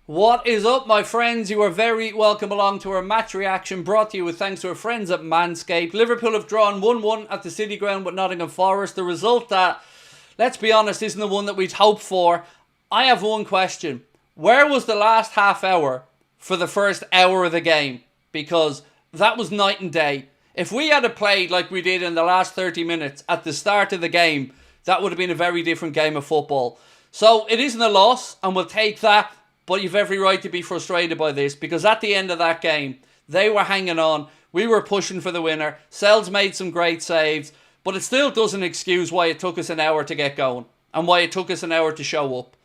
What is up, my friends? You are very welcome along to our match reaction, brought to you with thanks to our friends at Manscaped. Liverpool have drawn 1-1 at the City Ground with Nottingham Forest. The result that, let's be honest, isn't the one that we'd hoped for. I have one question. Where was the last half hour for the first hour of the game? Because that was night and day. If we had played like we did in the last 30 minutes at the start of the game, that would have been a very different game of football. So it isn't a loss, and we'll take that. But you've every right to be frustrated by this, because at the end of that game, they were hanging on. We were pushing for the winner. Sells made some great saves, but it still doesn't excuse why it took us an hour to get going and why it took us an hour to show up.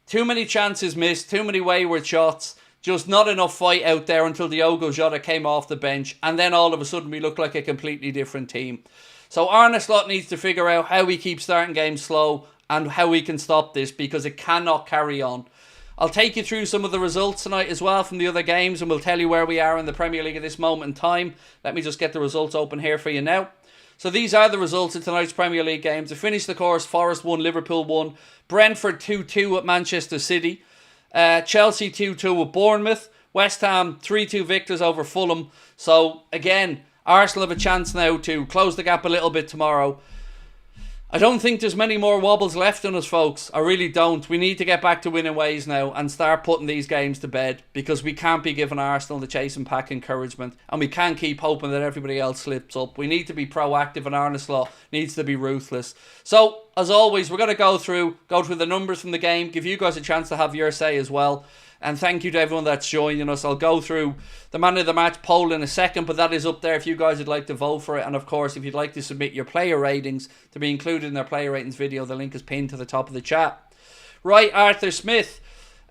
Too many chances missed, too many wayward shots, just not enough fight out there until Diogo Jota came off the bench, and then all of a sudden we looked like a completely different team. So Arne Slot needs to figure out how we keep starting games slow and how we can stop this, because it cannot carry on. I'll take you through some of the results tonight as well from the other games, and we'll tell you where we are in the Premier League at this moment in time. Let me just get the results open here for you now. So these are the results of tonight's Premier League games. To finish the course, Forest 1, Liverpool 1, Brentford 2-2 at Manchester City, Chelsea 2-2 with Bournemouth, West Ham 3-2 victors over Fulham. So again, Arsenal have a chance now to close the gap a little bit tomorrow. I don't think there's many more wobbles left in us, folks. I really don't. We need to get back to winning ways now and start putting these games to bed, because we can't be giving Arsenal the chasing pack encouragement, and we can't keep hoping that everybody else slips up. We need to be proactive, and Arne Slot needs to be ruthless. So, as always, we're going to go through the numbers from the game, give you guys a chance to have your say as well. And thank you to everyone that's joining us. I'll go through the man of the match poll in a second, but that is up there if you guys would like to vote for it. And of course, if you'd like to submit your player ratings to be included in our player ratings video, the link is pinned to the top of the chat. Right, Arthur Smith.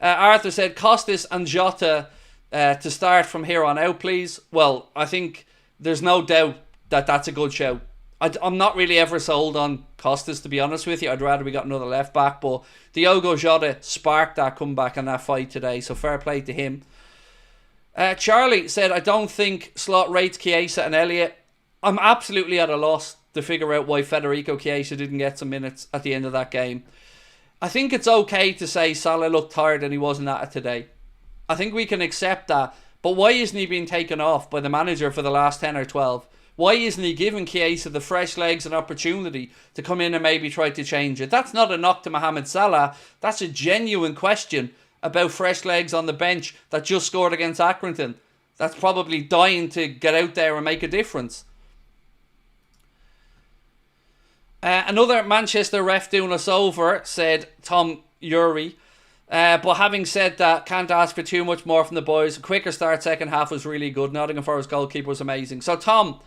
Arthur said, Costas and Jota to start from here on out, please. Well, I think there's no doubt that that's a good shout. I'm not really ever sold on Costas, to be honest with you. I'd rather we got another left back, but Diogo Jota sparked that comeback and that fight today, so fair play to him. Charlie said, I don't think Slot rates Chiesa and Elliott. I'm absolutely at a loss to figure out why Federico Chiesa didn't get some minutes at the end of that game. I think it's okay to say Salah looked tired and he wasn't at it today. I think we can accept that, but why isn't he being taken off by the manager for the last 10 or 12? Why isn't he giving Chiesa the fresh legs and opportunity to come in and maybe try to change it? That's not a knock to Mohamed Salah. That's a genuine question about fresh legs on the bench that just scored against Accrington. That's probably dying to get out there and make a difference. Another Manchester ref doing us over, said Tom Uri. But having said that, can't ask for too much more from the boys. A quicker start second half was really good. Nottingham Forest goalkeeper was amazing. So Tom,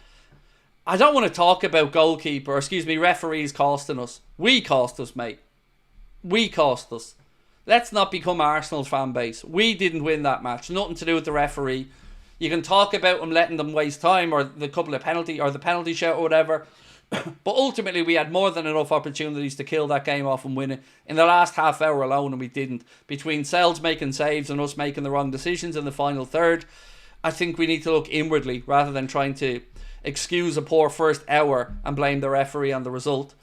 I don't want to talk about referees costing us. We cost us, mate. We cost us. Let's not become Arsenal's fan base. We didn't win that match. Nothing to do with the referee. You can talk about them letting them waste time, or the penalty shout or whatever. But ultimately, we had more than enough opportunities to kill that game off and win it in the last half hour alone, and we didn't. Between Sells making saves and us making the wrong decisions in the final third, I think we need to look inwardly rather than trying to excuse a poor first hour and blame the referee on the result.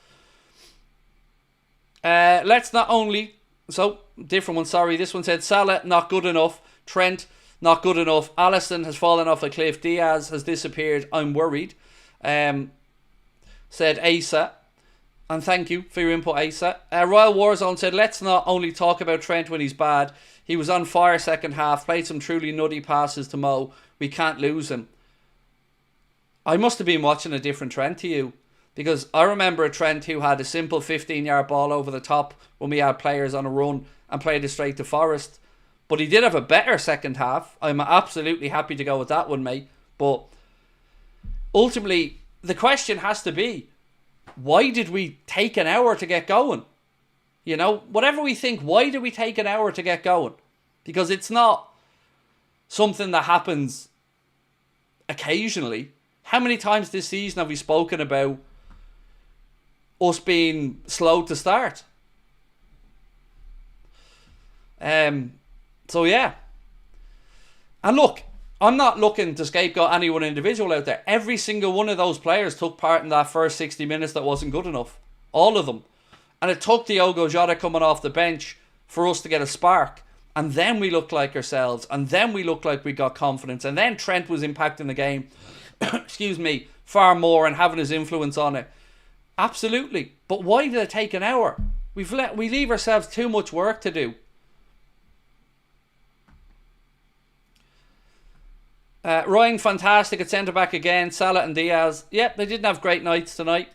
Let's not only... So, different one, sorry. This one said, Salah, not good enough. Trent, not good enough. Alisson has fallen off a cliff. Diaz has disappeared. I'm worried. Said Asa. And thank you for your input, Asa. Royal Warzone said, let's not only talk about Trent when he's bad. He was on fire second half. Played some truly nutty passes to Mo. We can't lose him. I must have been watching a different Trent to you, because I remember a Trent who had a simple 15-yard ball over the top when we had players on a run and played it straight to Forest. But he did have a better second half. I'm absolutely happy to go with that one, mate. But ultimately, the question has to be, why did we take an hour to get going? You know, whatever we think, why did we take an hour to get going? Because it's not something that happens occasionally. How many times this season have we spoken about us being slow to start? So yeah. And look, I'm not looking to scapegoat any one individual out there. Every single one of those players took part in that first 60 minutes that wasn't good enough. All of them. And it took Diogo Jota coming off the bench for us to get a spark. And then we looked like ourselves. And then we looked like we got confidence. And then Trent was impacting the game, excuse me, far more and having his influence on it. Absolutely. But why did it take an hour? We leave ourselves too much work to do. Ryan, fantastic at centre-back again. Salah and Diaz. Yep, they didn't have great nights tonight.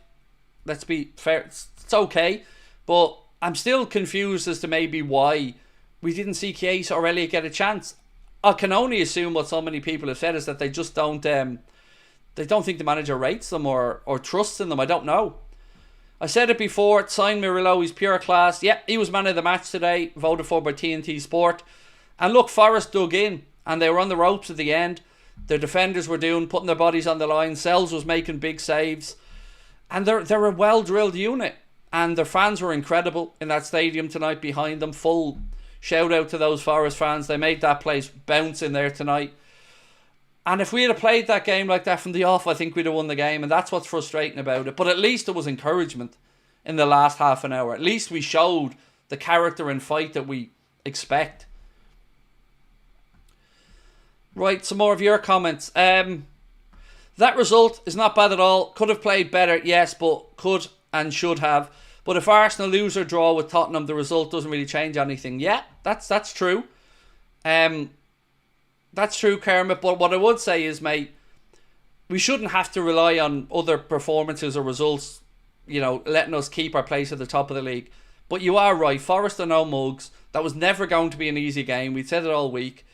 Let's be fair. It's okay. But I'm still confused as to maybe why we didn't see Chiesa or Elliott get a chance. I can only assume what so many people have said is that they just don't... they don't think the manager rates them or trusts in them. I don't know. I said it before. Sign Murillo. He's pure class. Yep, he was man of the match today. Voted for by TNT Sport. And look, Forest dug in. And they were on the ropes at the end. Their defenders were putting their bodies on the line. Sells was making big saves. And they're a well-drilled unit. And their fans were incredible in that stadium tonight behind them. Full shout out to those Forest fans. They made that place bounce in there tonight. And if we had played that game like that from the off, I think we'd have won the game. And that's what's frustrating about it. But at least there was encouragement in the last half an hour. At least we showed the character and fight that we expect. Right, some more of your comments. That result is not bad at all. Could have played better, yes, but could and should have. But if Arsenal lose or draw with Tottenham, the result doesn't really change anything. Yeah, that's true. That's true, Kermit. But what I would say is, mate, we shouldn't have to rely on other performances or results, letting us keep our place at the top of the league. But you are right. Forest are no mugs. That was never going to be an easy game. We said it all week.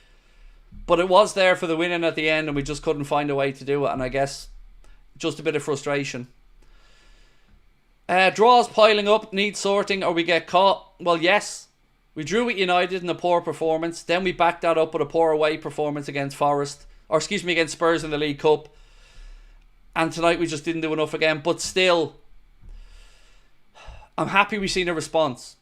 But it was there for the winning at the end and we just couldn't find a way to do it. And I guess just a bit of frustration. Draws piling up, need sorting or we get caught. Well, yes. We drew with United in a poor performance. Then we backed that up with a poor away performance against against Spurs in the League Cup. And tonight we just didn't do enough again. But still, I'm happy we've seen a response.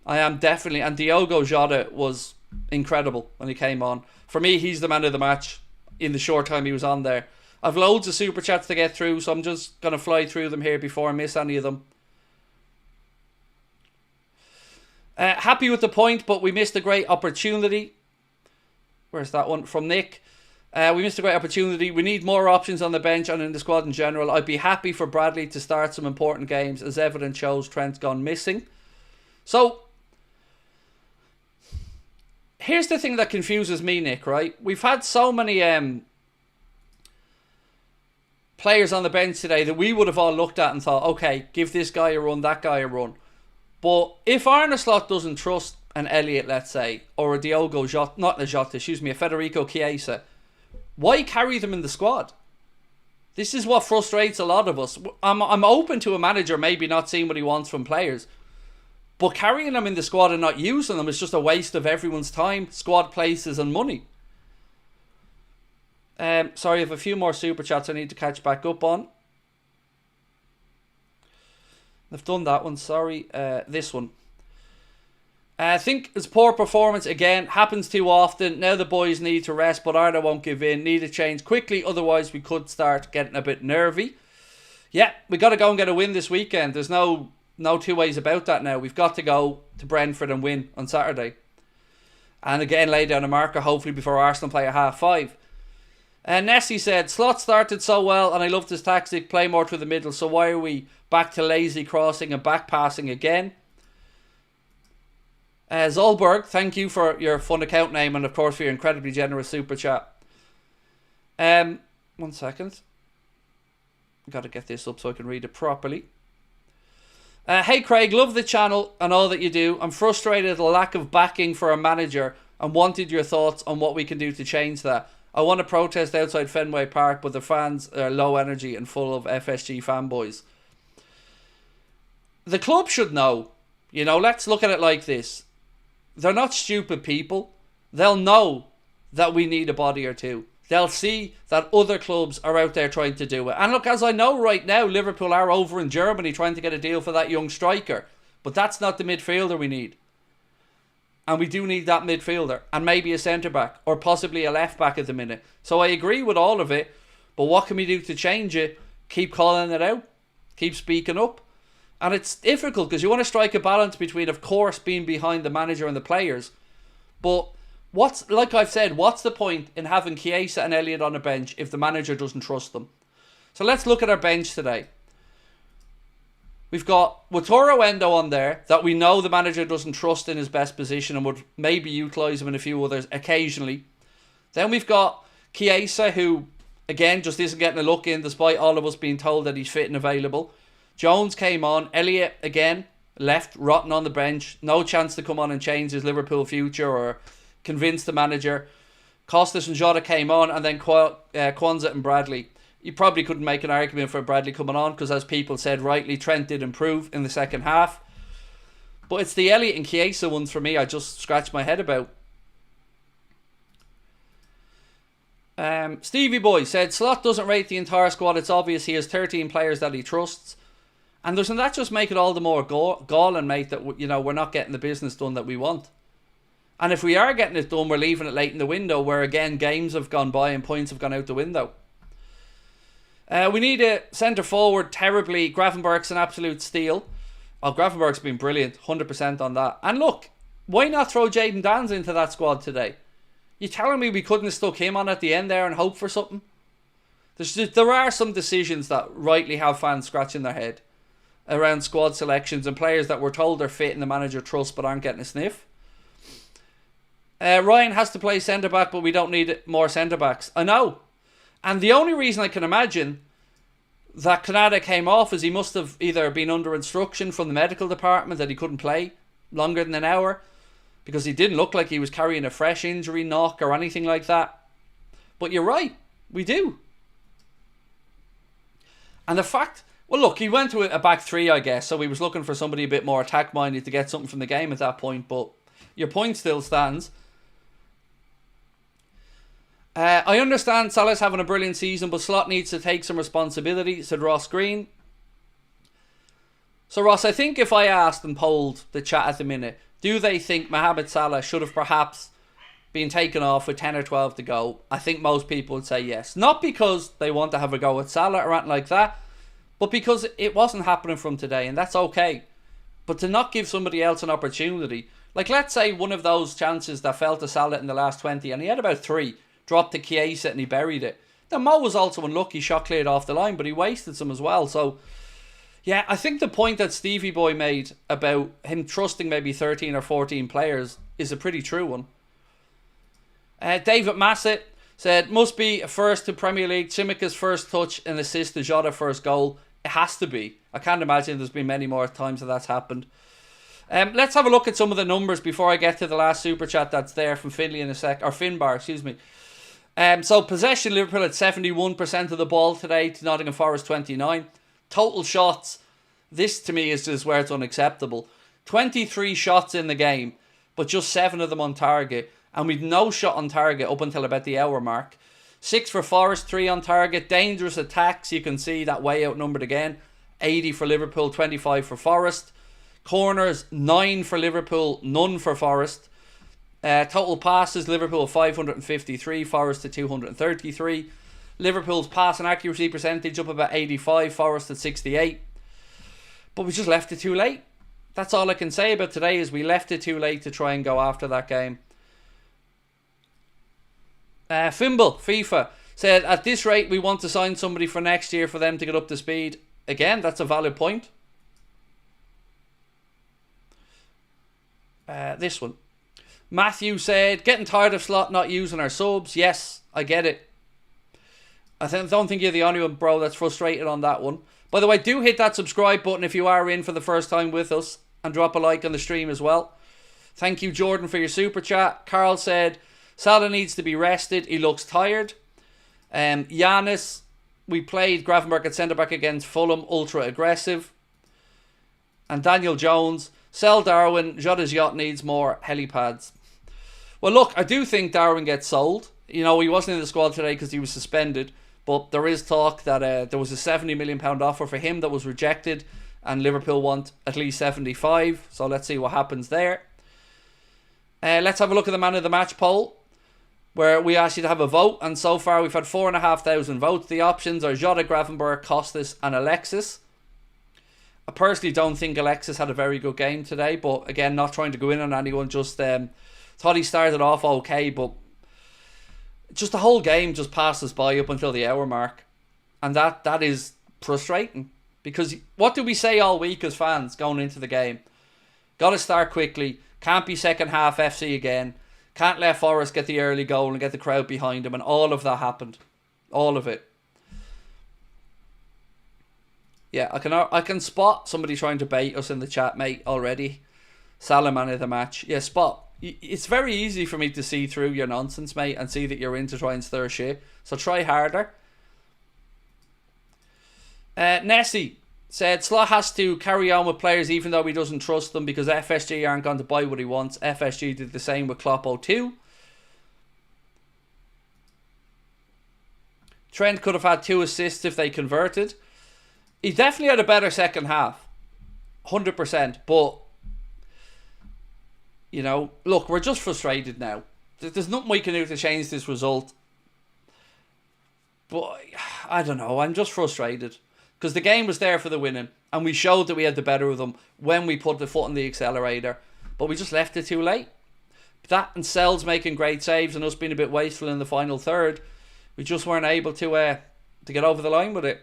I am definitely. And Diogo Jota was incredible when he came on. For me, he's the man of the match in the short time he was on there. I've loads of super chats to get through, so I'm just going to fly through them here before I miss any of them. Happy with the point, but we missed a great opportunity. Where's that one? From Nick. We missed a great opportunity. We need more options on the bench and in the squad in general. I'd be happy for Bradley to start some important games, as evidence shows Trent's gone missing. So, here's the thing that confuses me, Nick, right? We've had so many players on the bench today that we would have all looked at and thought, okay, give this guy a run, that guy a run. But if Arne Slot doesn't trust an Elliott, let's say, or a Diogo Jota, a Federico Chiesa, why carry them in the squad? This is what frustrates a lot of us. I'm open to a manager maybe not seeing what he wants from players, but carrying them in the squad and not using them is just a waste of everyone's time, squad places and money. Sorry, I have a few more super chats I need to catch back up on. I've done that one, sorry. This one. I think it's poor performance again. Happens too often. Now the boys need to rest, but Arda won't give in. Need a change quickly, otherwise we could start getting a bit nervy. Yeah, we got to go and get a win this weekend. There's no two ways about that now. We've got to go to Brentford and win on Saturday. And again, lay down a marker, hopefully before Arsenal play at 5:30. Nessie said, Slot started so well and I loved his tactic, play more through the middle, so why are we back to lazy crossing and back passing again? Zolberg, thank you for your fun account name and of course for your incredibly generous super chat. 1 second. Got to get this up so I can read it properly. Hey Craig, love the channel and all that you do. I'm frustrated at the lack of backing for a manager and wanted your thoughts on what we can do to change that. I want to protest outside Fenway Park, but the fans are low energy and full of FSG fanboys. The club should know. Let's look at it like this. They're not stupid people. They'll know that we need a body or two. They'll see that other clubs are out there trying to do it. And look, as I know right now, Liverpool are over in Germany trying to get a deal for that young striker. But that's not the midfielder we need. And we do need that midfielder. And maybe a centre-back. Or possibly a left-back at the minute. So I agree with all of it. But what can we do to change it? Keep calling it out. Keep speaking up. And it's difficult because you want to strike a balance between, of course, being behind the manager and the players. But like I've said, what's the point in having Chiesa and Elliott on a bench if the manager doesn't trust them? So let's look at our bench today. We've got Wataru Endo on there that we know the manager doesn't trust in his best position and would maybe utilise him in a few others occasionally. Then we've got Chiesa, who again just isn't getting a look in despite all of us being told that he's fit and available. Jones came on. Elliott again left rotten on the bench. No chance to come on and change his Liverpool future or convince the manager. Costas and Jota came on, and then Kwanzaa and Bradley. You probably couldn't make an argument for Bradley coming on because, as people said rightly, Trent did improve in the second half. But it's the Elliott and Chiesa ones for me I just scratched my head about. Stevie Boy said, Slot doesn't rate the entire squad. It's obvious he has 13 players that he trusts. And doesn't that just make it all the more galling, mate, that we're not getting the business done that we want? And if we are getting it done, we're leaving it late in the window where, again, games have gone by and points have gone out the window. We need a centre-forward terribly. Gravenberch's an absolute steal. Oh, Gravenberch's been brilliant. 100% on that. And look, why not throw Jayden Danns into that squad today? You telling me we couldn't have stuck him on at the end there and hope for something? There are some decisions that rightly have fans scratching their head around squad selections and players that we're told are fit and the manager trusts but aren't getting a sniff. Ryan has to play centre-back, but we don't need more centre-backs. I know. And the only reason I can imagine that Canada came off is he must have either been under instruction from the medical department that he couldn't play longer than an hour because he didn't look like he was carrying a fresh injury, knock or anything like that. But you're right, we do. And the fact, well look, he went to a back three I guess, so he was looking for somebody a bit more attack minded to get something from the game at that point, but your point still stands. I understand Salah's having a brilliant season, but Slot needs to take some responsibility, said Ross Green. So Ross, I think if I asked and polled the chat at the minute, do they think Mohamed Salah should have perhaps been taken off with 10 or 12 to go? I think most people would say yes. Not because they want to have a go at Salah or anything like that, but because it wasn't happening from today, and that's okay. But to not give somebody else an opportunity, like let's say one of those chances that fell to Salah in the last 20, and he had about 3, dropped to Chiesa and he buried it. Now Mo was also unlucky, shot cleared off the line, but he wasted some as well. So yeah, I think the point that Stevie Boy made about him trusting maybe 13 or 14 players is a pretty true one. David Massett said, must be a first to Premier League. Tsimikas' first touch and assist to Jota first goal. It has to be. I can't imagine there's been many more times that that's happened. Let's have a look at some of the numbers before I get to the last super chat that's there from Finley in a sec, or Finbar, excuse me. So possession, Liverpool at 71% of the ball today to Nottingham Forest 29. Total shots, this to me is just where it's unacceptable. 23 shots in the game, but just 7 of them on target. And we'd no shot on target up until about the hour mark. 6 for Forest, 3 on target. Dangerous attacks, you can see that way outnumbered again. 80 for Liverpool, 25 for Forest. Corners, 9 for Liverpool, none for Forest. Total passes, Liverpool 553, Forest at 233. Liverpool's pass and accuracy percentage up about 85, Forest at 68. But we just left it too late. That's all I can say about today is we left it too late to try and go after that game. Fimble, FIFA, said, at this rate we want to sign somebody for next year for them to get up to speed. Again, that's a valid point. This one. Matthew said, getting tired of Slot not using our subs. Yes, I get it. I don't think you're the only one, bro, that's frustrated on that one. By the way, do hit that subscribe button if you are in for the first time with us. And drop a like on the stream as well. Thank you, Jordan, for your super chat. Carl said, Salah needs to be rested. He looks tired. Giannis, we played Gravenberch at centre-back against Fulham. Ultra aggressive. And Daniel Jones, sell Darwin. Jota's yacht needs more helipads. Well, look, I do think Darwin gets sold. You know, he wasn't in the squad today because he was suspended. But there is talk that there was a £70 million offer for him that was rejected. And Liverpool want at least 75. So let's see what happens there. Let's have a look at the man of the match poll, where we asked you to have a vote. And so far we've had 4,500 votes. The options are Jota, Gravenberch, Costas and Alexis. I personally don't think Alexis had a very good game today. But again, not trying to go in on anyone, just Thought he started off okay, but just the whole game just passes by up until the hour mark. And that is frustrating. Because what did we say all week as fans going into the game? Got to start quickly. Can't be second half FC again. Can't let Forest get the early goal and get the crowd behind him. And all of that happened. All of it. Yeah, I can spot somebody trying to bait us in the chat, mate, already. Salah man of the match. Yeah, spot. It's very easy for me to see through your nonsense, mate, and see that you're in to try and stir shit. So try harder. Nessie said Slot has to carry on with players even though he doesn't trust them because FSG aren't going to buy what he wants. FSG did the same with Klopp 02. Trent could have had 2 assists if they converted. He definitely had a better second half. 100%. But, you know, look, we're just frustrated now. There's nothing we can do to change this result. But, I don't know. I'm just frustrated. Because the game was there for the winning. And we showed that we had the better of them when we put the foot on the accelerator. But we just left it too late. That and Sells making great saves and us being a bit wasteful in the final third. We just weren't able to get over the line with it.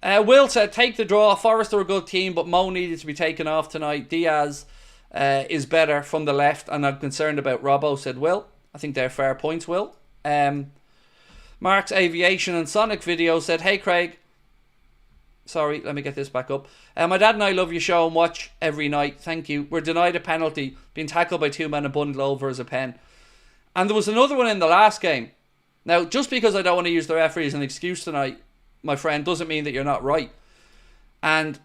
Will said, take the draw. Forest are a good team, but Mo needed to be taken off tonight. Diaz is better from the left, and I'm concerned about Robbo, said Will. I think they're fair points, Will. Mark's Aviation and Sonic video said, hey Craig. Sorry, let me get this back up. My dad and I love your show and watch every night. Thank you. We're denied a penalty, being tackled by 2 men and bundled over as a pen. And there was another one in the last game. Now, just because I don't want to use the referee as an excuse tonight, my friend, doesn't mean that you're not right. And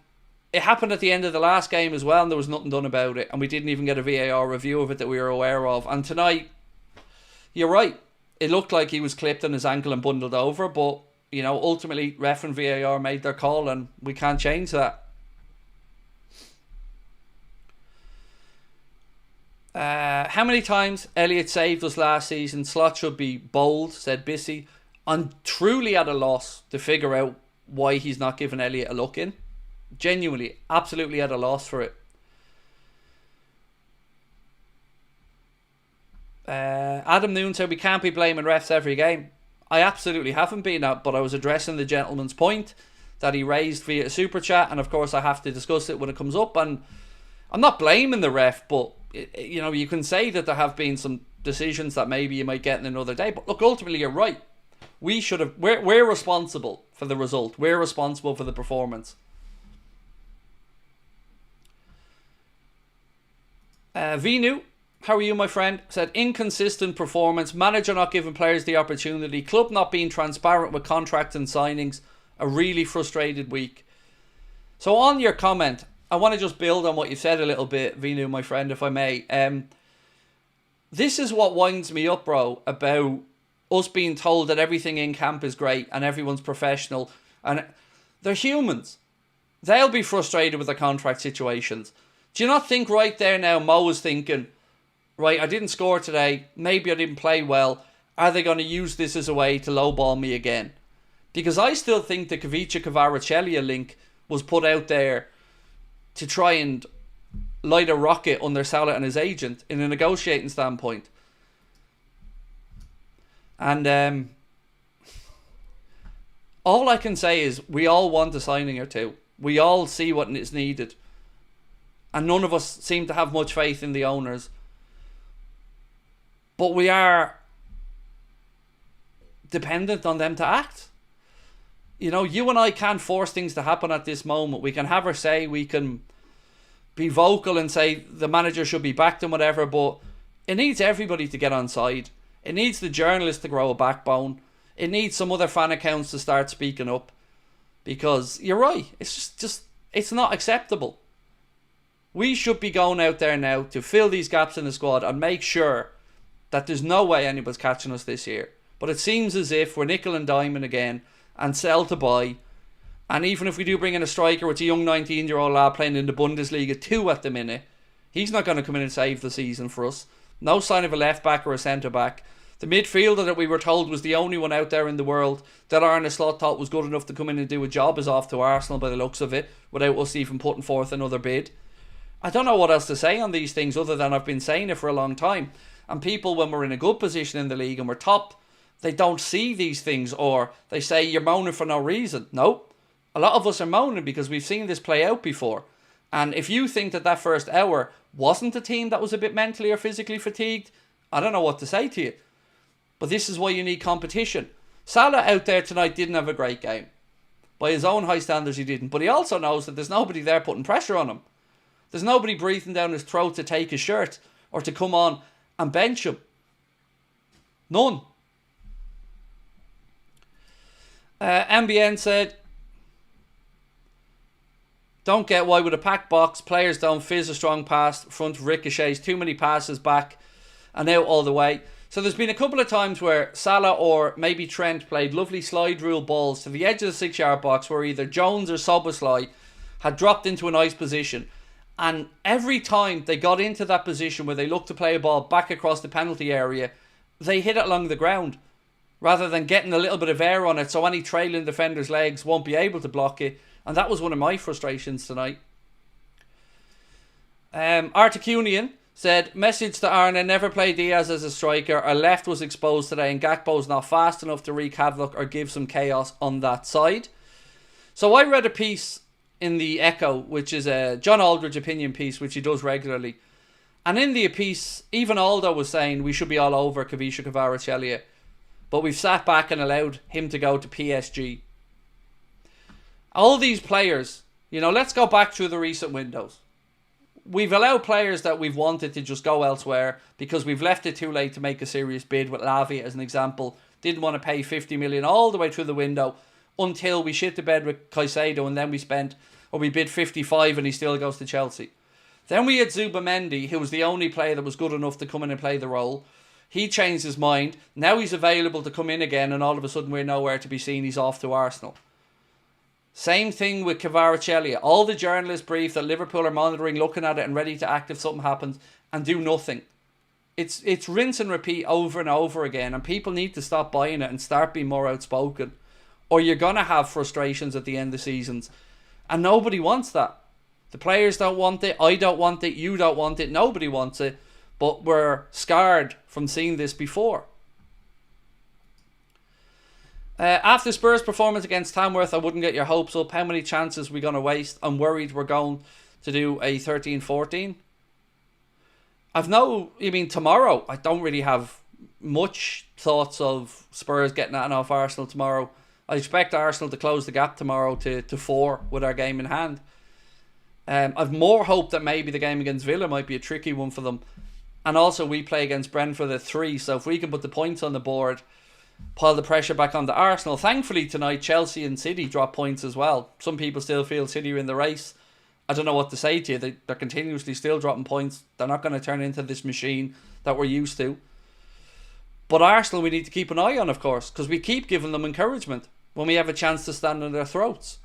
it happened at the end of the last game as well, and there was nothing done about it. And we didn't even get a VAR review of it that we were aware of. And tonight, you're right. It looked like he was clipped on his ankle and bundled over, but, you know, ultimately, ref and VAR made their call, and we can't change that. How many times Elliott saved us last season? Slot should be bold, said Bissy. I'm truly at a loss to figure out why he's not giving Elliott a look in. Genuinely, absolutely at a loss for it. Adam Noon said we can't be blaming refs every game. I absolutely haven't been, but I was addressing the gentleman's point that he raised via a super chat, and of course I have to discuss it when it comes up. And I'm not blaming the ref, but you know, you can say that there have been some decisions that maybe you might get in another day. But look, ultimately you're right. We should have. We're responsible for the result. We're responsible for the performance. Vinu, how are you, my friend? Said inconsistent performance. Manager not giving players the opportunity. Club not being transparent with contracts and signings. A really frustrated week. So on your comment, I want to just build on what you said a little bit, Vinu, my friend, if I may. This is what winds me up, bro, about us being told that everything in camp is great and everyone's professional. And they're humans. They'll be frustrated with their contract situations. Do you not think right there now Mo is thinking, right, I didn't score today, maybe I didn't play well, are they going to use this as a way to lowball me again? Because I still think the Kvaratskhelia link was put out there to try and light a rocket under Salah and his agent in a negotiating standpoint. And all I can say is we all want a signing or two. We all see what is needed. And none of us seem to have much faith in the owners. But we are dependent on them to act. You know, you and I can't force things to happen at this moment. We can have our say, we can be vocal and say the manager should be backed and whatever, but it needs everybody to get on side. It needs the journalists to grow a backbone. It needs some other fan accounts to start speaking up. Because you're right, it's just it's not acceptable. We should be going out there now to fill these gaps in the squad and make sure that there's no way anybody's catching us this year. But it seems as if we're nickel and diming again and sell to buy. And even if we do bring in a striker, it's a young 19-year-old lad playing in the Bundesliga 2 at the minute. He's not going to come in and save the season for us. No sign of a left back or a centre back. The midfielder that we were told was the only one out there in the world that Arne Slot thought was good enough to come in and do a job is off to Arsenal by the looks of it, without us even putting forth another bid. I don't know what else to say on these things other than I've been saying it for a long time. And people, when we're in a good position in the league and we're top, they don't see these things, or they say you're moaning for no reason. No, a lot of us are moaning because we've seen this play out before. And if you think that that first hour wasn't a team that was a bit mentally or physically fatigued, I don't know what to say to you. But this is why you need competition. Salah out there tonight didn't have a great game. By his own high standards, he didn't. But he also knows that there's nobody there putting pressure on him. There's nobody breathing down his throat to take his shirt or to come on and bench him. None. MBN said, don't get why with a packed box, players don't fizz a strong pass, front ricochets, too many passes back and out all the way. So there's been a couple of times where Salah or maybe Trent played lovely slide rule balls to the edge of the 6-yard box where either Jones or Szoboszlai had dropped into a nice position. And every time they got into that position where they looked to play a ball back across the penalty area, they hit it along the ground rather than getting a little bit of air on it so any trailing defender's legs won't be able to block it. And that was one of my frustrations tonight. Articunian said, message to Arne, never play Diaz as a striker. Our left was exposed today and Gakpo's not fast enough to wreak havoc or give some chaos on that side. So I read a piece in the Echo, which is a John Aldridge opinion piece, which he does regularly. And in the piece, even Aldo was saying we should be all over Kavisha Kvaratskhelia. But we've sat back and allowed him to go to PSG. All these players, you know, let's go back through the recent windows. We've allowed players that we've wanted to just go elsewhere because we've left it too late to make a serious bid. With Lavia as an example, didn't want to pay 50 million all the way through the window until we shit the bed with Caicedo, and then we bid 55 and he still goes to Chelsea. Then we had Zubamendi, who was the only player that was good enough to come in and play the role. He changed his mind. Now he's available to come in again, and all of a sudden we're nowhere to be seen. He's off to Arsenal. Same thing with Kvaratskhelia. All the journalists brief that Liverpool are monitoring, looking at it and ready to act if something happens, and do nothing. It's rinse and repeat over and over again, and people need to stop buying it and start being more outspoken, or you're going to have frustrations at the end of seasons. And nobody wants that. The players don't want it, I don't want it, you don't want it, nobody wants it, but we're scarred from seeing this before. After Spurs' performance against Tamworth, I wouldn't get your hopes up. How many chances are we going to waste? I'm worried we're going to do a 13-14. Tomorrow, I don't really have much thoughts of Spurs getting that off Arsenal tomorrow. I expect Arsenal to close the gap tomorrow to 4 with our game in hand. I've more hope that maybe the game against Villa might be a tricky one for them. And also we play against Brentford at 3, so if we can put the points on the board, pile the pressure back onto Arsenal. Thankfully tonight Chelsea and City drop points as well. Some people still feel City are in the race. I don't know what to say to you. They're continuously still dropping points. They're not going to turn into this machine that we're used to. But Arsenal we need to keep an eye on, of course, because we keep giving them encouragement when we have a chance to stand on their throats.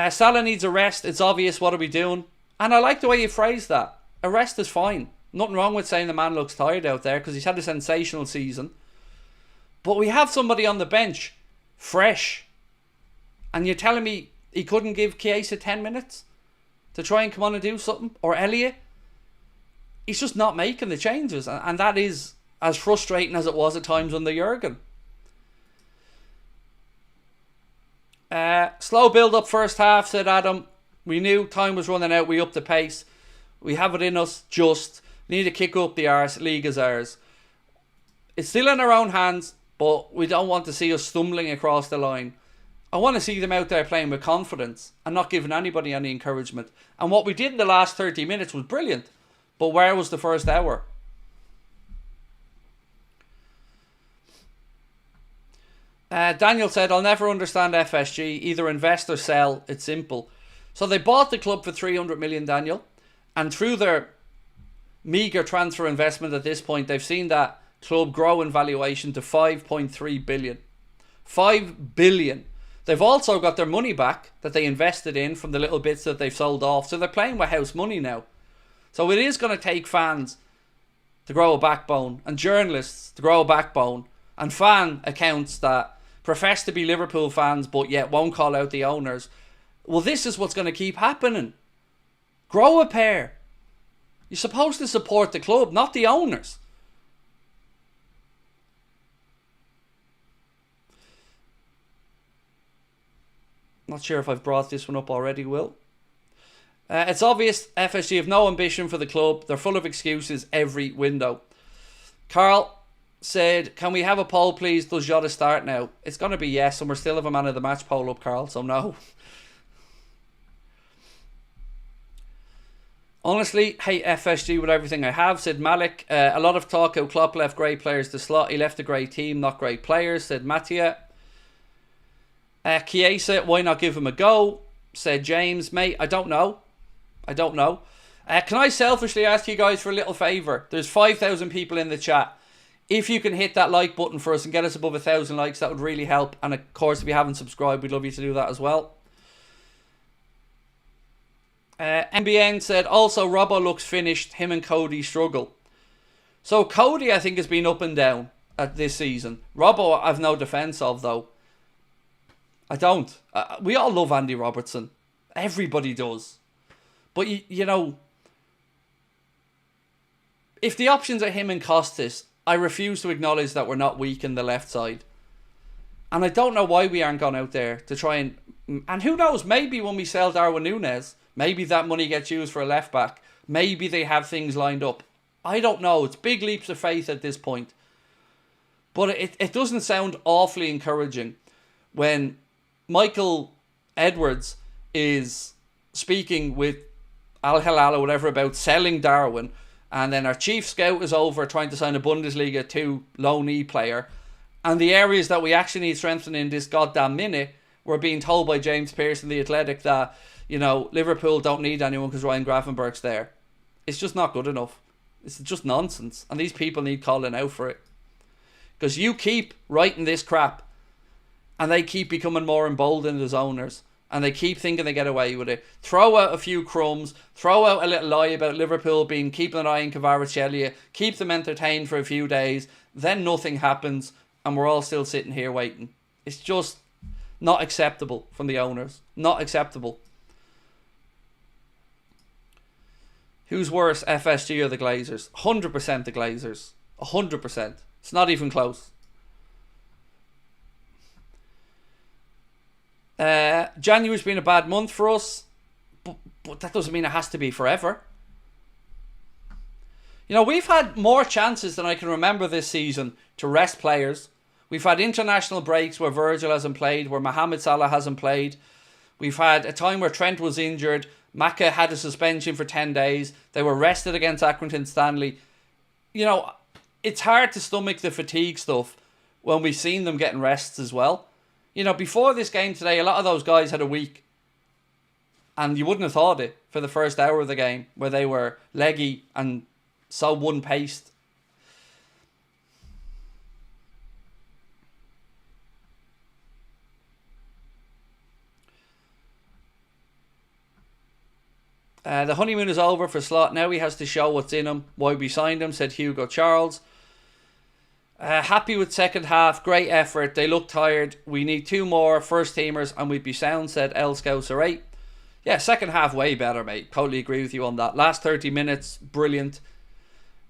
Salah needs a rest. It's obvious. What are we doing? And I like the way you phrase that. A rest is fine. Nothing wrong with saying the man looks tired out there because he's had a sensational season. But we have somebody on the bench, fresh. And you're telling me he couldn't give Chiesa 10 minutes to try and come on and do something? Or Elliot? He's just not making the changes. And that is as frustrating as it was at times under Jurgen. Slow build up first half, said Adam. We knew time was running out. We upped the pace. We have it in us, just need to kick up the arse. League is ours. It's still in our own hands, but we don't want to see us stumbling across the line. I want to see them out there playing with confidence and not giving anybody any encouragement. And what we did in the last 30 minutes was brilliant. But where was the first hour? Daniel said, I'll never understand FSG. Either invest or sell. It's simple. So they bought the club for 300 million, Daniel. And through their meagre transfer investment at this point, they've seen that club grow in valuation to 5.3 billion. 5 billion. They've also got their money back that they invested in from the little bits that they've sold off. So they're playing with house money now. So it is going to take fans to grow a backbone and journalists to grow a backbone and fan accounts that profess to be Liverpool fans but yet won't call out the owners. Well, this is what's going to keep happening. Grow a pair. You're supposed to support the club, not the owners. Not sure if I've brought this one up already, Will. It's obvious FSG have no ambition for the club. They're full of excuses every window. Carl said, can we have a poll, please? Does Jota start now? It's going to be yes, and we're still have a man of the match poll up, Carl, so no. Honestly, hate FSG with everything I have, said Malik. A lot of talk how Klopp left great players to slot. He left a great team, not great players, said Mattia. Chiesa, why not give him a go? Said James. Mate, I don't know. Can I selfishly ask you guys for a little favour? There's 5,000 people in the chat. If you can hit that like button for us and get us above 1,000 likes, that would really help. And of course, if you haven't subscribed, we'd love you to do that as well. MBN said, also, Robbo looks finished. Him and Cody struggle. So, Cody, I think, has been up and down at this season. Robbo, I've no defence of, though. I don't. We all love Andy Robertson. Everybody does. But, you know, if the options are him and Costas, I refuse to acknowledge that we're not weak in the left side. And I don't know why we aren't gone out there to try and... And who knows, maybe when we sell Darwin Núñez, maybe that money gets used for a left back. Maybe they have things lined up. I don't know. It's big leaps of faith at this point. But it doesn't sound awfully encouraging when Michael Edwards is speaking with Al Hilal or whatever about selling Darwin, and then our chief scout is over trying to sign a Bundesliga 2 loanee player, and the areas that we actually need strengthening this goddamn minute, we're being told by James Pearson, The Athletic, that, you know, Liverpool don't need anyone because Ryan Gravenberch's there. It's just not good enough. It's just nonsense, and these people need calling out for it. Because you keep writing this crap, and they keep becoming more emboldened as owners, and they keep thinking they get away with it. Throw out a few crumbs, throw out a little lie about Liverpool keeping an eye on Kvaratskhelia, keep them entertained for a few days, then nothing happens, and we're all still sitting here waiting. It's just not acceptable from the owners. Not acceptable. Who's worse, FSG or the Glazers? 100% the Glazers. 100%. It's not even close. January's been a bad month for us, but that doesn't mean it has to be forever. You know, we've had more chances than I can remember this season to rest players. We've had international breaks where Virgil hasn't played, where Mohamed Salah hasn't played. We've had a time where Trent was injured. Maka had a suspension for 10 days. They were rested against Accrington Stanley. You know, it's hard to stomach the fatigue stuff when we've seen them getting rests as well. You know, before this game today, a lot of those guys had a week. And you wouldn't have thought it for the first hour of the game, where they were leggy and so one-paced. The honeymoon is over for Slot. Now he has to show what's in him. Why we signed him, said Hugo Charles. Happy with second half. Great effort. They look tired. We need 2 more first teamers and we'd be sound, said El Scouser 8. Yeah, second half way better, mate. Totally agree with you on that. Last 30 minutes, brilliant.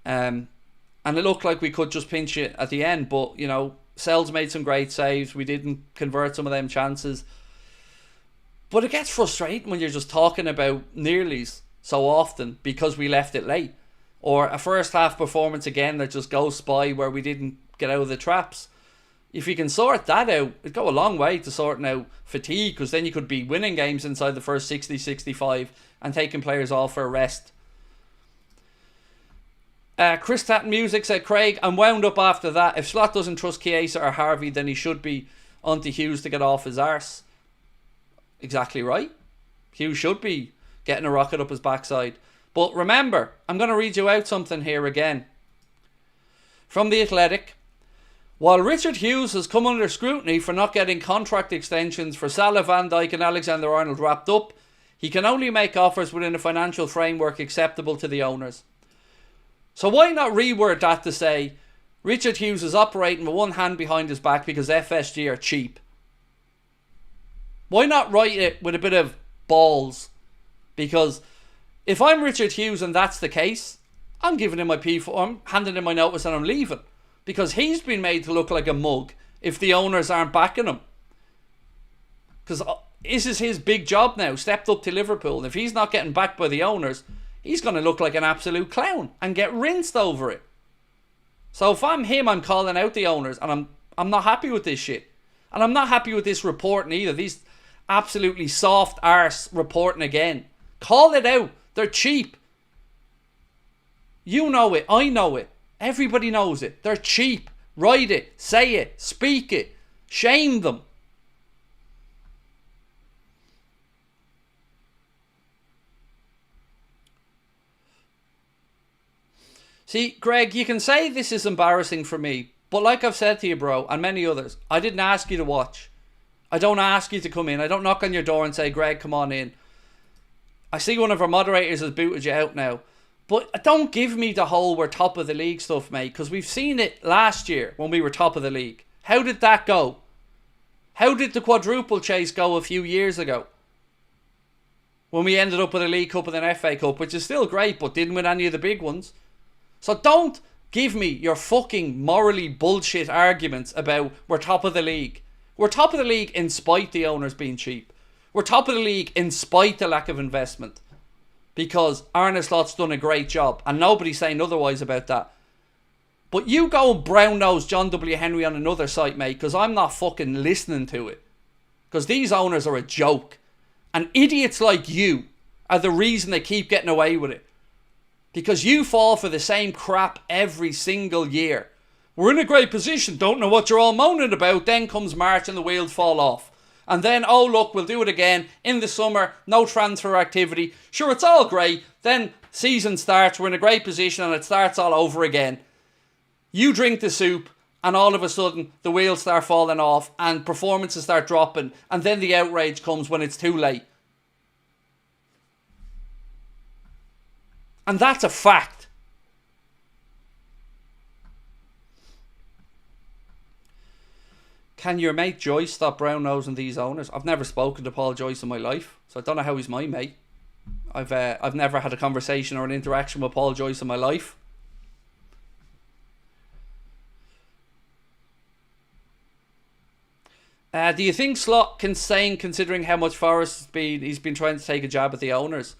And it looked like we could just pinch it at the end. But, you know, Sells made some great saves. We didn't convert some of them chances. But it gets frustrating when you're just talking about nearlies so often because we left it late. Or a first half performance again that just goes by where we didn't get out of the traps. If you can sort that out, it'd go a long way to sorting out fatigue, because then you could be winning games inside the first 60, 65 and taking players off for a rest. Chris Tatton Music said, Craig, I'm wound up after that. If Slot doesn't trust Chiesa or Harvey, then he should be onto Hughes to get off his arse. Exactly right. Hughes should be getting a rocket up his backside. But remember, I'm going to read you out something here again. From The Athletic. While Richard Hughes has come under scrutiny for not getting contract extensions for Salah, Van Dijk and Alexander-Arnold wrapped up, he can only make offers within a financial framework acceptable to the owners. So why not reword that to say, Richard Hughes is operating with one hand behind his back because FSG are cheap? Why not write it with a bit of balls? Because If I'm Richard Hughes and that's the case, I'm giving him my I'm handing him my notice and I'm leaving. Because he's been made to look like a mug if the owners aren't backing him. Because this is his big job now, stepped up to Liverpool. And if he's not getting backed by the owners, he's going to look like an absolute clown and get rinsed over it. So if I'm him, I'm calling out the owners, and I'm not happy with this shit. And I'm not happy with this reporting either. These absolutely soft arse reporting again. Call it out. They're cheap. You know it. I know it. Everybody knows it. They're cheap. Write it. Say it. Speak it. Shame them. See, Greg, you can say this is embarrassing for me, but like I've said to you, bro, and many others, I didn't ask you to watch. I don't ask you to come in. I don't knock on your door and say, Greg, come on in. I see one of our moderators has booted you out now. But don't give me the whole we're top of the league stuff, mate, because we've seen it last year when we were top of the league. How did that go? How did the quadruple chase go a few years ago? When we ended up with a League Cup and an FA Cup, which is still great, but didn't win any of the big ones. So don't give me your fucking morally bullshit arguments about we're top of the league. We're top of the league in spite the owners being cheap. We're top of the league in spite the lack of investment. Because Arne Slot's done a great job. And nobody's saying otherwise about that. But you go and brown-nose John W. Henry on another site, mate. Because I'm not fucking listening to it. Because these owners are a joke. And idiots like you are the reason they keep getting away with it. Because you fall for the same crap every single year. We're in a great position. Don't know what you're all moaning about. Then comes March and the wheels fall off. And then, oh look, we'll do it again in the summer. No transfer activity. Sure, it's all great. Then season starts. We're in a great position and it starts all over again. You drink the soup and all of a sudden the wheels start falling off and performances start dropping. And then the outrage comes when it's too late. And that's a fact. Can your mate Joyce stop brown-nosing these owners? I've never spoken to Paul Joyce in my life, so I don't know how he's my mate. I've never had a conversation or an interaction with Paul Joyce in my life. Do you think Slot can sane considering how much Forest he's been trying to take a jab at the owners?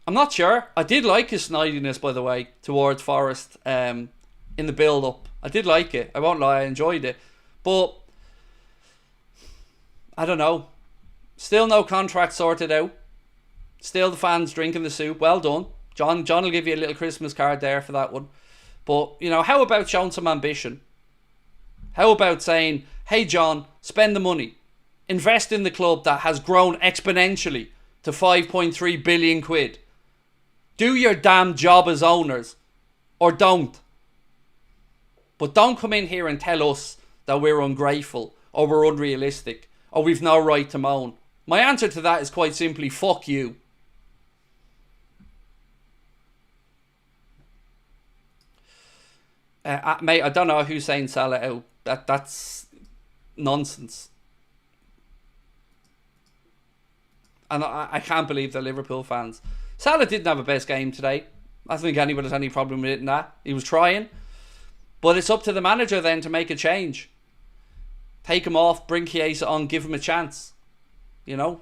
I'm not sure. I did like his snidiness, by the way, towards Forest in the build-up. I did like it. I won't lie, I enjoyed it. But, I don't know. Still no contract sorted out. Still the fans drinking the soup. Well done. John will give you a little Christmas card there for that one. But, you know, how about showing some ambition? How about saying, hey John, spend the money. Invest in the club that has grown exponentially to 5.3 billion quid. Do your damn job as owners. Or don't. But don't come in here and tell us that we're ungrateful. Or we're unrealistic. Or we've no right to moan. My answer to that is quite simply, fuck you. Mate, I don't know who's saying Salah out. That's nonsense. And I can't believe the Liverpool fans. Salah didn't have a best game today. I don't think anyone has any problem with it in that. He was trying. But it's up to the manager then to make a change. Take him off, bring Chiesa on, give him a chance. You know?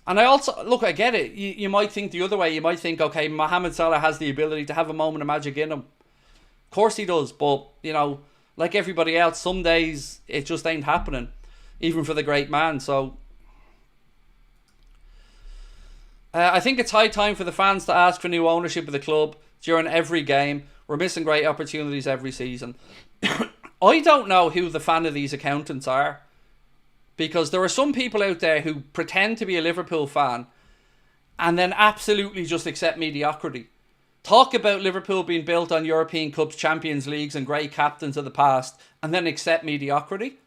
And I also, look, I get it. You might think the other way. You might think, okay, Mohamed Salah has the ability to have a moment of magic in him. Of course he does. But, you know, like everybody else, some days it just ain't happening. Even for the great man. So I think it's high time for the fans to ask for new ownership of the club during every game. We're missing great opportunities every season. I don't know who the fan of these accountants are. Because there are some people out there who pretend to be a Liverpool fan and then absolutely just accept mediocrity. Talk about Liverpool being built on European Cups, Champions Leagues and great captains of the past and then accept mediocrity.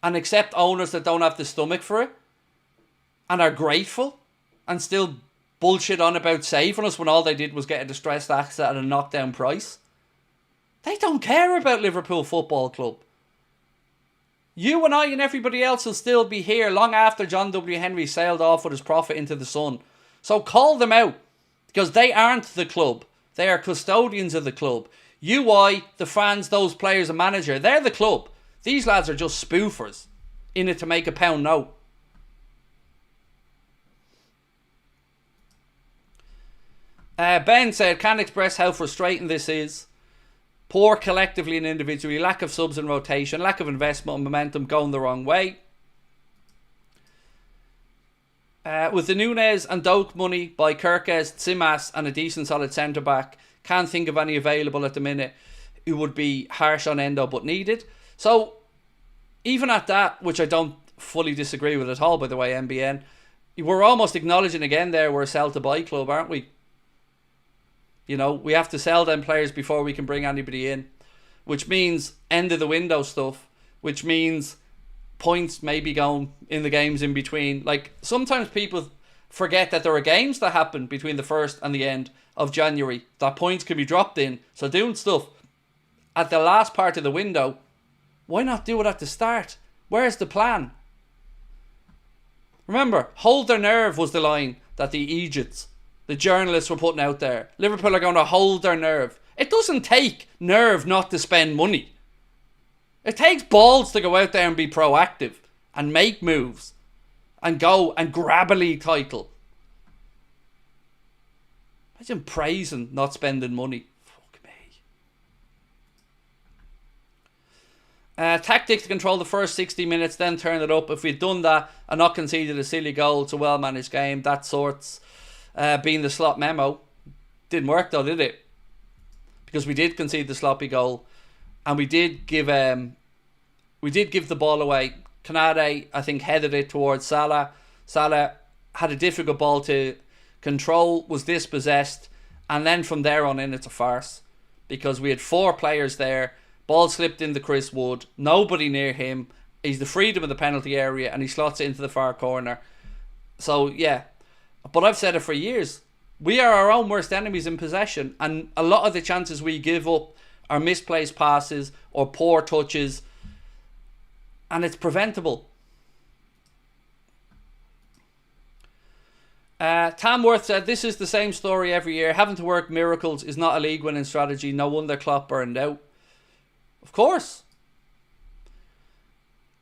And accept owners that don't have the stomach for it. And are grateful. And still bullshit on about saving us when all they did was get a distressed asset at a knockdown price. They don't care about Liverpool Football Club. You and I and everybody else will still be here long after John W. Henry sailed off with his profit into the sun, So call them out, because they aren't the club. They are custodians of the club. UI, the fans, those players and manager, they're the club. These lads are just spoofers in it to make a pound note. Ben said, can't express how frustrating this is. Poor collectively and individually, lack of subs and rotation, lack of investment and momentum going the wrong way. With the Nunes and Doak money by Kirkes, Simas and a decent solid centre-back, can't think of any available at the minute who would be harsh on Endo but needed. So, even at that, which I don't fully disagree with at all, by the way, MBN, we're almost acknowledging again there we're a sell-to-buy club, aren't we? You know, we have to sell them players before we can bring anybody in, which means end of the window stuff, which means points maybe going in the games in between. Like, sometimes people forget that there are games that happen between the 1st and the end of January that points can be dropped in. So doing stuff at the last part of the window, why not do it at the start? Where's the plan? Remember, hold their nerve was the line that the Egypts, the journalists, were putting out there. Liverpool are going to hold their nerve. It doesn't take nerve not to spend money. It takes balls to go out there and be proactive and make moves and go and grab a league title. Imagine praising not spending money. Fuck me. Tactics to control the first 60 minutes, then turn it up. If we'd done that and not conceded a silly goal, it's a well-managed game. That sorts being the slot memo. Didn't work though, did it? Because we did concede the sloppy goal. And we did give the ball away. Kanade, I think, headed it towards Salah. Salah had a difficult ball to control, was dispossessed, and then from there on in, it's a farce. Because we had 4 players there, ball slipped into Chris Wood, nobody near him, he's the freedom of the penalty area, and he slots it into the far corner. So, yeah. But I've said it for years. We are our own worst enemies in possession, and a lot of the chances we give up are misplaced passes or poor touches, and it's preventable. Tamworth said, this is the same story every year. Having to work miracles is not a league winning strategy. No wonder Klopp burned out. Of course.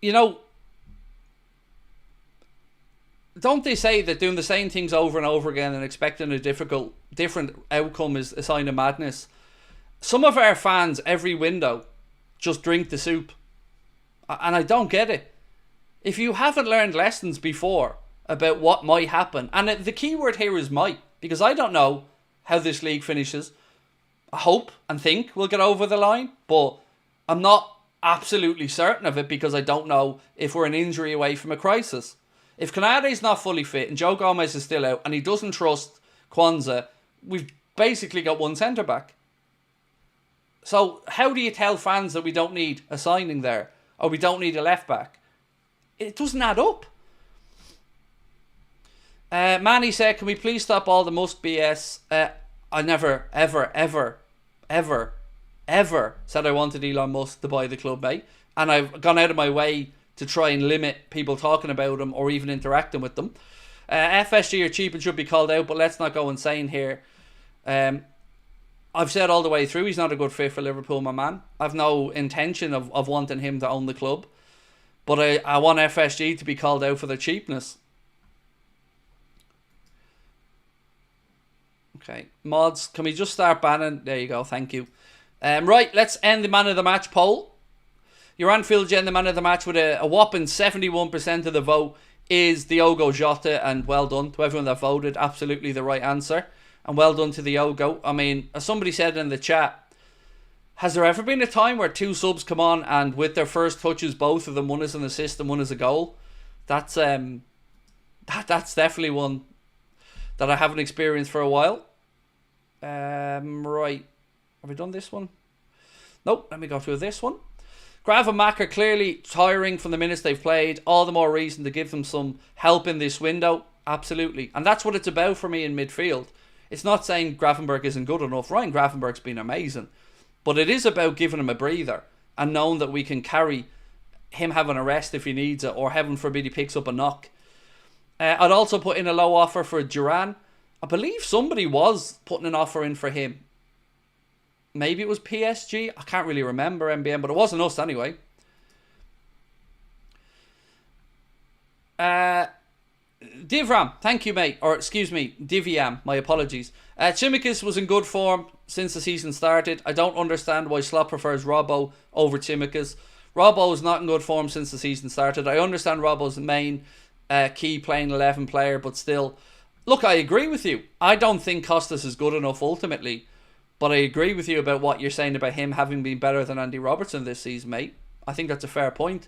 You know, don't they say that doing the same things over and over again and expecting a different outcome is a sign of madness? Some of our fans, every window, just drink the soup. And I don't get it. If you haven't learned lessons before about what might happen, and the key word here is might, because I don't know how this league finishes. I hope and think we'll get over the line, but I'm not absolutely certain of it because I don't know if we're an injury away from a crisis. If Kanade's not fully fit and Joe Gomez is still out and he doesn't trust Kwanzaa, we've basically got one centre-back. So how do you tell fans that we don't need a signing there or we don't need a left-back? It doesn't add up. Manny said, can we please stop all the Musk BS? I never, ever said I wanted Elon Musk to buy the club, mate. And I've gone out of my way to try and limit people talking about him or even interacting with them. FSG are cheap and should be called out, but let's not go insane here. I've said all the way through he's not a good fit for Liverpool, my man. I've no intention of wanting him to own the club. But I want FSG to be called out for their cheapness. Okay, mods, can we just start banning? There you go, thank you. Right, let's end the man of the match poll. Your Anfield Agenda man of the match with a whopping 71% of the vote is Diogo Jota, and well done to everyone that voted. Absolutely the right answer, and well done to Diogo. I mean, as somebody said in the chat, has there ever been a time where 2 subs come on and with their first touches, both of them, one is an assist and one is a goal? That's definitely one that I haven't experienced for a while. Right, have we done this one? Nope, let me go through this one. Grav and Mac are clearly tiring from the minutes they've played. All the more reason to give them some help in this window. Absolutely. And that's what it's about for me in midfield. It's not saying Gravenberch isn't good enough. Ryan Gravenberch's been amazing. But it is about giving him a breather and knowing that we can carry him having a rest if he needs it, or heaven forbid he picks up a knock. I'd also put in a low offer for Duran. I believe somebody was putting an offer in for him. Maybe it was PSG. I can't really remember, MBM, but it wasn't us anyway. Divram, thank you, mate. Or, excuse me, Diviam, my apologies. Tsimikas was in good form since the season started. I don't understand why Slot prefers Robbo over Tsimikas. Robbo is not in good form since the season started. I understand Robbo's the main key playing 11 player, but still. Look, I agree with you. I don't think Costas is good enough ultimately. But I agree with you about what you're saying about him having been better than Andy Robertson this season, mate. I think that's a fair point.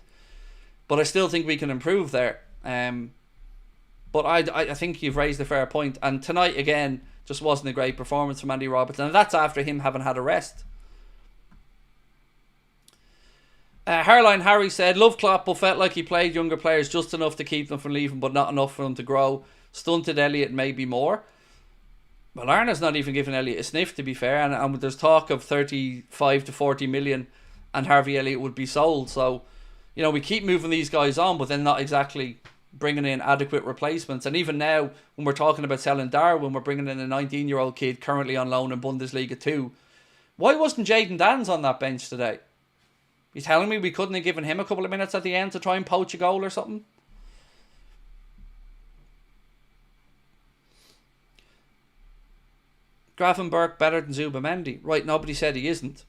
But I still think we can improve there. But I think you've raised a fair point. And tonight, again, just wasn't a great performance from Andy Robertson. And that's after him having had a rest. Hairline Harry said, love Klopp, but felt like he played younger players just enough to keep them from leaving, but not enough for them to grow. Stunted Elliott maybe more. Well, Arna's not even giving Elliott a sniff, to be fair. And there's talk of 35 to 40 million and Harvey Elliott would be sold. So, you know, we keep moving these guys on, but then not exactly bringing in adequate replacements. And even now, when we're talking about selling Darwin, we're bringing in a 19-year-old kid currently on loan in Bundesliga 2. Why wasn't Jayden Danns on that bench today? You telling me we couldn't have given him a couple of minutes at the end to try and poach a goal or something? Gravenberch better than Zubamendi. Right, nobody said he isn't.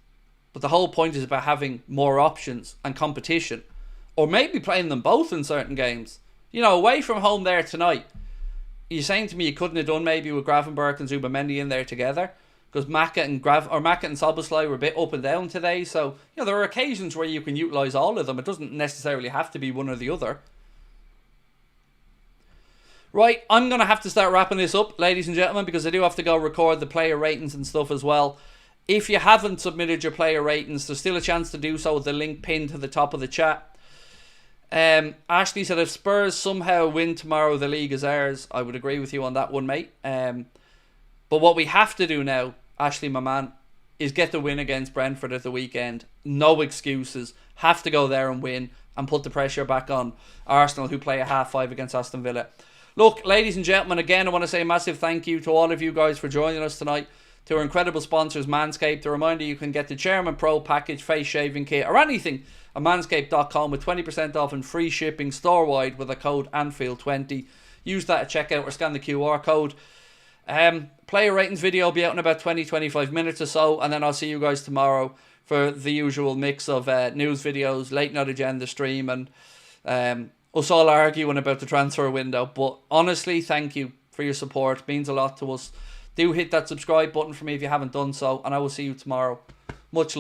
But the whole point is about having more options and competition. Or maybe playing them both in certain games. You know, away from home there tonight. You're saying to me you couldn't have done maybe with Gravenberch and Zubamendi in there together? Because Maka and Szoboszlai were a bit up and down today. So, you know, there are occasions where you can utilise all of them. It doesn't necessarily have to be one or the other. Right, I'm going to have to start wrapping this up, ladies and gentlemen, because I do have to go record the player ratings and stuff as well. If you haven't submitted your player ratings, there's still a chance to do so with the link pinned to the top of the chat. Ashley said, if Spurs somehow win tomorrow, the league is ours. I would agree with you on that one, mate. But what we have to do now, Ashley, my man, is get the win against Brentford at the weekend. No excuses. Have to go there and win and put the pressure back on Arsenal, who play a half-5 against Aston Villa. Look, ladies and gentlemen, again, I want to say a massive thank you to all of you guys for joining us tonight. To our incredible sponsors, Manscaped. A reminder, you can get the Chairman Pro package, face shaving kit, or anything at manscaped.com with 20% off and free shipping store-wide with the code Anfield20. Use that at checkout or scan the QR code. Player ratings video will be out in about 20-25 minutes or so, and then I'll see you guys tomorrow for the usual mix of news videos, late night agenda stream, and us all arguing about the transfer window. But honestly, thank you for your support. It means a lot to us. Do hit that subscribe button for me if you haven't done so, and I will see you tomorrow. Much love.